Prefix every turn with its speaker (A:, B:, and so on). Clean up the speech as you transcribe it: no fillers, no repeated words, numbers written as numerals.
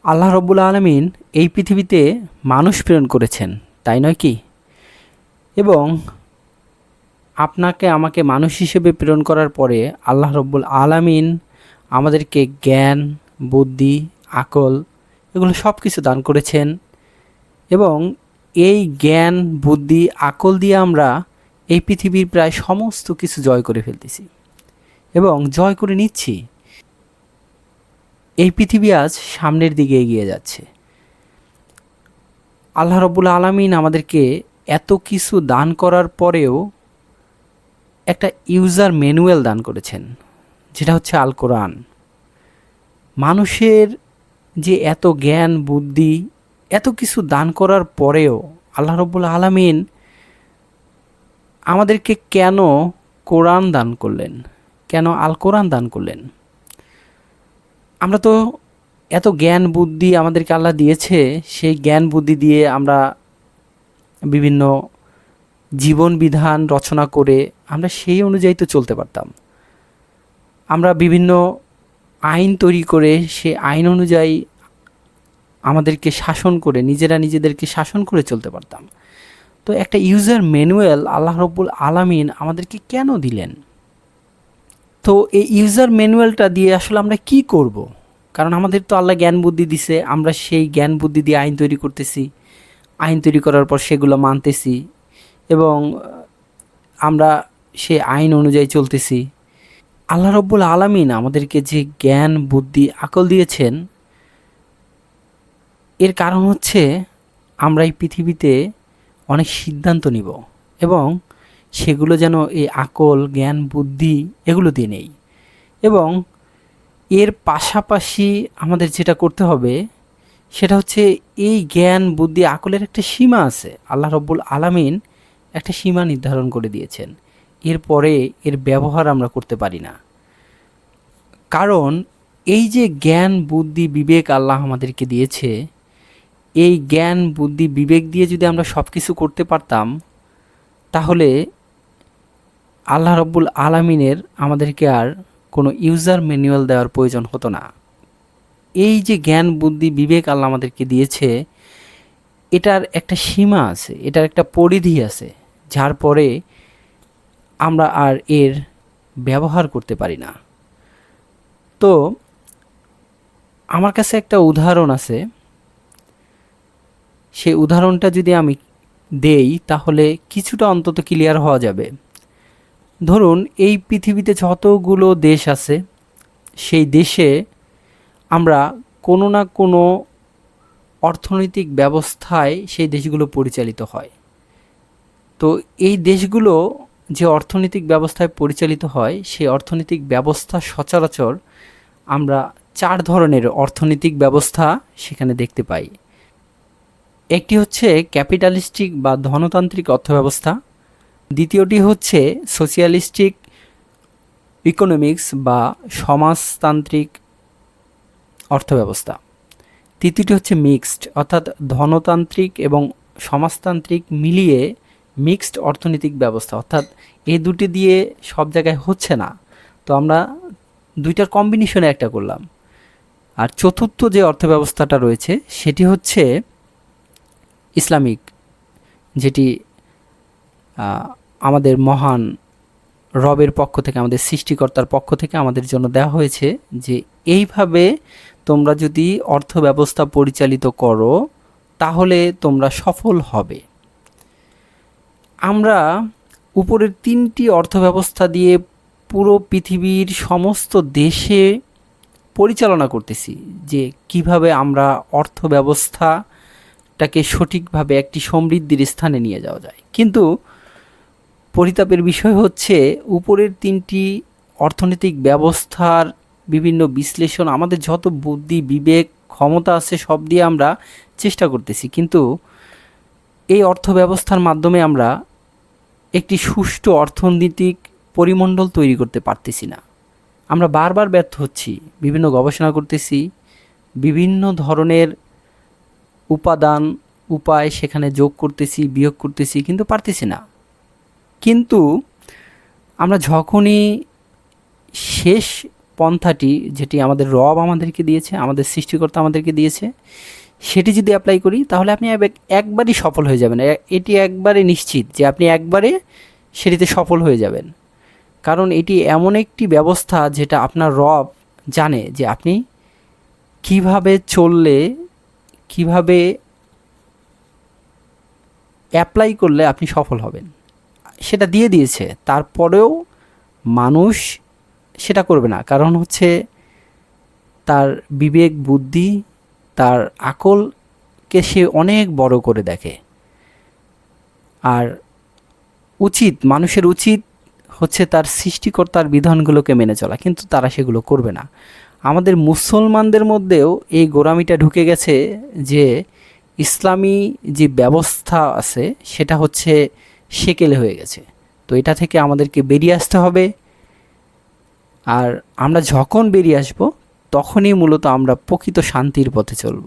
A: আল্লাহ রব্বুল আলামিন এই পৃথিবীতে মানুষ প্রেরণ করেছেন, তাই নয় কি? এবং আপনাকে আমাকে মানুষ হিসেবে প্রেরণ করার পরে আল্লাহ রব্বুল আলামিন আমাদেরকে জ্ঞান, বুদ্ধি, আকল এগুলো সব কিছু দান করেছেন। এবং এই জ্ঞান, বুদ্ধি, আকল দিয়ে আমরা এই পৃথিবীর প্রায় সমস্ত কিছু জয় করে ফেলতেছি এবং জয় করে নিচ্ছি। এই পৃথিবী আজ সামনের দিকে এগিয়ে যাচ্ছে। আল্লাহ রব্বুল আলামিন আমাদেরকে এত কিছু দান করার পরেও একটা ইউজার ম্যানুয়াল দান করেছেন, যেটা হচ্ছে আল কোরআন। মানুষের যে এত জ্ঞান, বুদ্ধি, এত কিছু দান করার পরেও আল্লাহ রব্বুল আলামিন আমাদেরকে কেন কোরআন দান করলেন, কেন আল কোরআন দান করলেন? আমরা তো এত জ্ঞান বুদ্ধি আমাদেরকে আল্লাহ দিয়েছে, সেই জ্ঞান বুদ্ধি দিয়ে আমরা বিভিন্ন জীবন বিধান রচনা করে আমরা সেই অনুযায়ী তো চলতে পারতাম। আমরা বিভিন্ন আইন তৈরি করে সে আইন অনুযায়ী আমাদেরকে শাসন করে নিজেদেরকে শাসন করে চলতে পারতাম। তো একটা ইউজার ম্যানুয়াল আল্লাহ রব্বুল আলামিন আমাদেরকে কেন দিলেন? তো এই ইউজার ম্যানুয়ালটা দিয়ে আসলে আমরা কি করব? কারণ আমাদের তো আল্লাহ জ্ঞান বুদ্ধি দিছে, আমরা সেই জ্ঞান বুদ্ধি দিয়ে আইন তৈরি করতেছি, আইন তৈরি করার পর সেগুলো মানতেছি এবং আমরা সেই আইন অনুযায়ী চলতেছি। আল্লাহ রব্বুল আলামিন আমাদেরকে যে জ্ঞান, বুদ্ধি, আকল দিয়েছেন, এর কারণ হচ্ছে আমরা এই পৃথিবীতে অনেক সিদ্ধান্ত নিব এবং সেগুলো যেন এই আকল, জ্ঞান, বুদ্ধি এগুলো দিয়ে নেই। এবং এর পাশাপাশি আমাদের যেটা করতে হবে সেটা হচ্ছে এই জ্ঞান, বুদ্ধি, আকলের একটা সীমা আছে। আল্লাহ রব্বুল আলামিন একটা সীমা নির্ধারণ করে দিয়েছেন, এরপরে এর ব্যবহার আমরা করতে পারি না। কারণ এই যে জ্ঞান, বুদ্ধি, বিবেক আল্লাহ আমাদেরকে দিয়েছে, এই জ্ঞান, বুদ্ধি, বিবেক দিয়ে যদি আমরা সব কিছু করতে পারতাম, তাহলে আল্লাহ রব্বুল আলামিনের আমাদেরকে আর কোনো ইউজার ম্যানুয়াল দেওয়ার প্রয়োজন হতো না। এই যে জ্ঞান, বুদ্ধি, বিবেক আল্লাহ আমাদেরকে দিয়েছে, এটার একটা সীমা আছে, এটার একটা পরিধি আছে, যার পরে আমরা আর এর ব্যবহার করতে পারি না। তো আমার কাছে একটা উদাহরণ আছে, সেই উদাহরণটা যদি আমি দেই তাহলে কিছুটা অন্তত ক্লিয়ার হওয়া যাবে। ধরুন এই পৃথিবীতে যতগুলো দেশ আছে, সেই দেশে আমরা কোনো না কোনো অর্থনৈতিক ব্যবস্থায় সেই দেশগুলো পরিচালিত হয়। তো এই দেশগুলো যে অর্থনৈতিক ব্যবস্থায় পরিচালিত হয়, সেই অর্থনৈতিক ব্যবস্থা সচরাচর আমরা 4 ধরনের অর্থনৈতিক ব্যবস্থা সেখানে দেখতে পাই। একটি হচ্ছে ক্যাপিটালিস্টিক বা ধনতান্ত্রিক অর্থব্যবস্থা, দ্বিতীয়টি হচ্ছে সোশিয়ালিস্টিক ইকোনমিক্স বা সমাজতান্ত্রিক অর্থব্যবস্থা, তৃতীয়টি হচ্ছে মিক্সড অর্থাৎ ধনতান্ত্রিক এবং সমাজতান্ত্রিক মিলিয়ে মিক্সড অর্থনৈতিক ব্যবস্থা, অর্থাৎ এই দুটি দিয়ে সব জায়গায় হচ্ছে না, তো আমরা দুইটার কম্বিনেশনে একটা করলাম। আর চতুর্থ যে অর্থব্যবস্থাটা রয়েছে সেটি হচ্ছে ইসলামিক, যেটি আমাদের মহান রবের পক্ষ থেকে, আমাদের সৃষ্টিকর্তার পক্ষ থেকে আমাদের জন্য দেওয়া হয়েছে যে এইভাবে তোমরা যদি অর্থব্যবস্থা পরিচালিত করো তাহলে তোমরা সফল হবে। আমরা উপরের 3টি অর্থব্যবস্থা দিয়ে পুরো পৃথিবীর সমস্ত দেশে পরিচালনা করতেছি যে কিভাবে আমরা অর্থব্যবস্থাটাকে সঠিকভাবে একটি সমৃদ্ধির স্থানে নিয়ে যাওয়া যায়। কিন্তু পরিতাপের বিষয় হচ্ছে উপরের 3টি অর্থনৈতিক ব্যবস্থার বিভিন্ন বিশ্লেষণ, আমাদের যত বুদ্ধি, বিবেক, ক্ষমতা আছে সব দিয়ে আমরা চেষ্টা করতেছি, কিন্তু এই অর্থ ব্যবস্থার মাধ্যমে আমরা একটি সুষ্ঠু অর্থনৈতিক পরিমণ্ডল তৈরি করতে পারতেছি না। আমরা বারবার ব্যর্থ হচ্ছি, বিভিন্ন গবেষণা করতেছি, বিভিন্ন ধরনের উপাদান, উপায় সেখানে যোগ করতেছি, বিয়োগ করতেছি, কিন্তু পারতেছি না। কিন্তু আমরা যখনই শেষ পন্থাটি, যেটি আমাদের রব আমাদেরকে দিয়েছে, আমাদের সৃষ্টিকর্তা আমাদেরকে দিয়েছে, সেটি যদি অ্যাপ্লাই করি তাহলে আপনি একবারই সফল হয়ে যাবেন। এটি একবারে নিশ্চিত যে আপনি একবারে সেটিতে সফল হয়ে যাবেন। কারণ এটি এমন একটি ব্যবস্থা যেটা আপনার রব জানে যে আপনি কিভাবে চললে, কিভাবে অ্যাপ্লাই করলে আপনি সফল হবেন, সেটা দিয়ে দিয়েছে। তারপরেও মানুষ সেটা করবে না, কারণ হচ্ছে তার বিবেক বুদ্ধি, তার আকলকে সে অনেক বড় করে দেখে। আর মানুষের উচিত হচ্ছে তার সৃষ্টিকর্তার বিধানগুলোকে মেনে চলা, কিন্তু তারা সেগুলো করবে না। আমাদের মুসলমানদের মধ্যেও এই গোঁড়ামিটা ঢুকে গেছে যে ইসলামী যে ব্যবস্থা আছে সেটা হচ্ছে সেকেলে হয়ে গেছে। তো এটা থেকে আমাদেরকে বেরিয়ে আসতে হবে। আর আমরা যখন বেরিয়ে আসব তখনই মূলত আমরা প্রকৃত শান্তির পথে চলব।